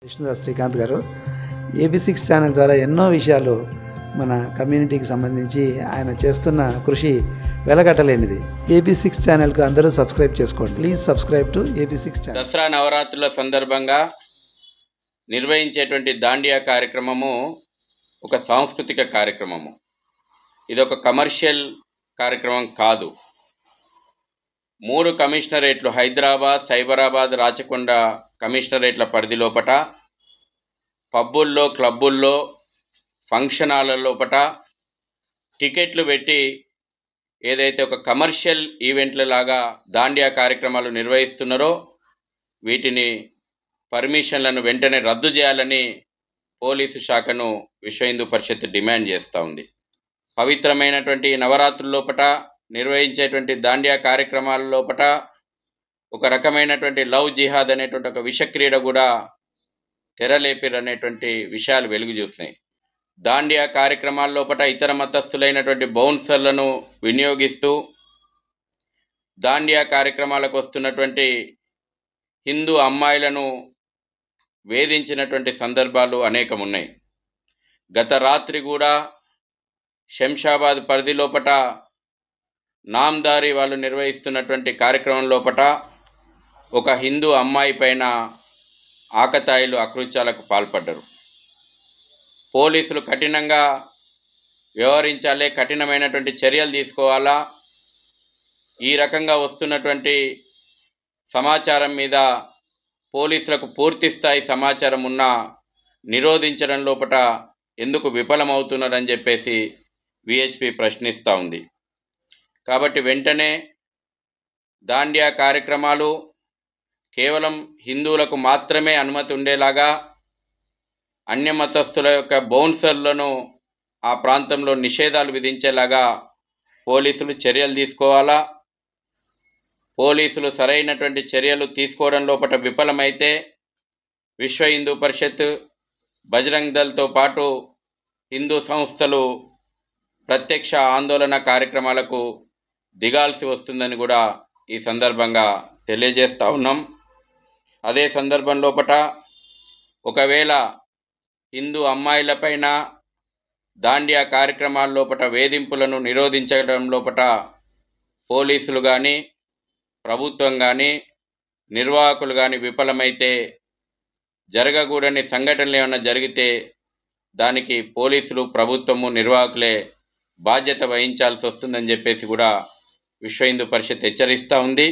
విష్ణుదాస్ శ్రీకాంత్ గారు AB6 channel ద్వారా ఎన్నో విషయాలు మన కమ్యూనిటీకి సంబంధించి ఆయన చేస్తున్న కృషి వెలగట్టలేనిది. AB6 ఛానల్కు అందరూ సబ్స్క్రైబ్ చేసుకోండి. Please subscribe to AB6 channel. Dasara నవరాత్రుల సందర్భంగా నిర్వహించేటువంటి దాండియా కార్యక్రమము ఒక సాంస్కృతిక కార్యక్రమము. ఇది ఒక కమర్షియల్ కార్యక్రమం కాదు. 3 కమిషనరేట్లు హైదరాబాద్, సైబరాబాద్, రాచకొండ కమిషనరేట్ల పరిధి లోపట పబ్బుల్లో, క్లబ్బుల్లో, ఫంక్షన్ హాల్ల లోపట టికెట్లు పెట్టి ఏదైతే ఒక కమర్షియల్ ఈవెంట్ల లాగా దాండియా కార్యక్రమాలు నిర్వహిస్తున్నారో వీటిని పర్మిషన్లను వెంటనే రద్దు చేయాలని పోలీసు శాఖను విశ్వ హిందూ పరిషత్ డిమాండ్ చేస్తూ ఉంది. పవిత్రమైనటువంటి నవరాత్రుల లోపట నిర్వహించేటువంటి దాండియా కార్యక్రమాల లోపట ఒక రకమైనటువంటి లవ్ జిహాద్ అనేటువంటి ఒక విషక్రీడ కూడా తెరలేపిరనేటువంటి విషయాలు వెలుగు చూస్తున్నాయి. దాండియా కార్యక్రమాల లోపట ఇతర మతస్థులైనటువంటి బౌన్సర్లను వినియోగిస్తూ దాండియా కార్యక్రమాలకు వస్తున్నటువంటి హిందూ అమ్మాయిలను వేధించినటువంటి సందర్భాలు అనేకం ఉన్నాయి. గత రాత్రి కూడా శంషాబాద్ పరిధి లోపట నామ్దారి వాళ్ళు నిర్వహిస్తున్నటువంటి కార్యక్రమం లోపట ఒక హిందూ అమ్మాయి పైన ఆకతాయిలు అకృత్యాలకు పాల్పడ్డారు. పోలీసులు కఠినంగా వ్యవహరించాలి, కఠినమైనటువంటి చర్యలు తీసుకోవాలా. ఈ రకంగా వస్తున్నటువంటి సమాచారం మీద పోలీసులకు పూర్తి స్థాయి సమాచారం ఉన్నా నిరోధించడం లోపట ఎందుకు విఫలమవుతున్నారని చెప్పేసి విహెచ్పి ప్రశ్నిస్తూ ఉంది. కాబట్టి వెంటనే దాండియా కార్యక్రమాలు కేవలం హిందువులకు మాత్రమే అనుమతి ఉండేలాగా అన్య మతస్థుల యొక్క బౌన్సర్లను ఆ ప్రాంతంలో నిషేధాలు విధించేలాగా పోలీసులు చర్యలు తీసుకోవాలా. పోలీసులు సరైనటువంటి చర్యలు తీసుకోవడం లోపల విఫలమైతే విశ్వ హిందూ పరిషత్, బజరంగ్ దళ్తో పాటు హిందూ సంస్థలు ప్రత్యక్ష ఆందోళన కార్యక్రమాలకు దిగాల్సి వస్తుందని కూడా ఈ సందర్భంగా తెలియజేస్తూ ఉన్నాం. అదే సందర్భం లోపట ఒకవేళ హిందూ అమ్మాయిలపైన దాండియా కార్యక్రమాల లోపట వేధింపులను నిరోధించడం లోపట పోలీసులు కానీ, ప్రభుత్వం కానీ, నిర్వాహకులు కానీ విఫలమైతే జరగకూడని సంఘటనలు ఏమైనా జరిగితే దానికి పోలీసులు, ప్రభుత్వము, నిర్వాహకులే బాధ్యత వహించాల్సి వస్తుందని చెప్పేసి కూడా విశ్వ హిందూ పరిషత్ హెచ్చరిస్తూ ఉంది.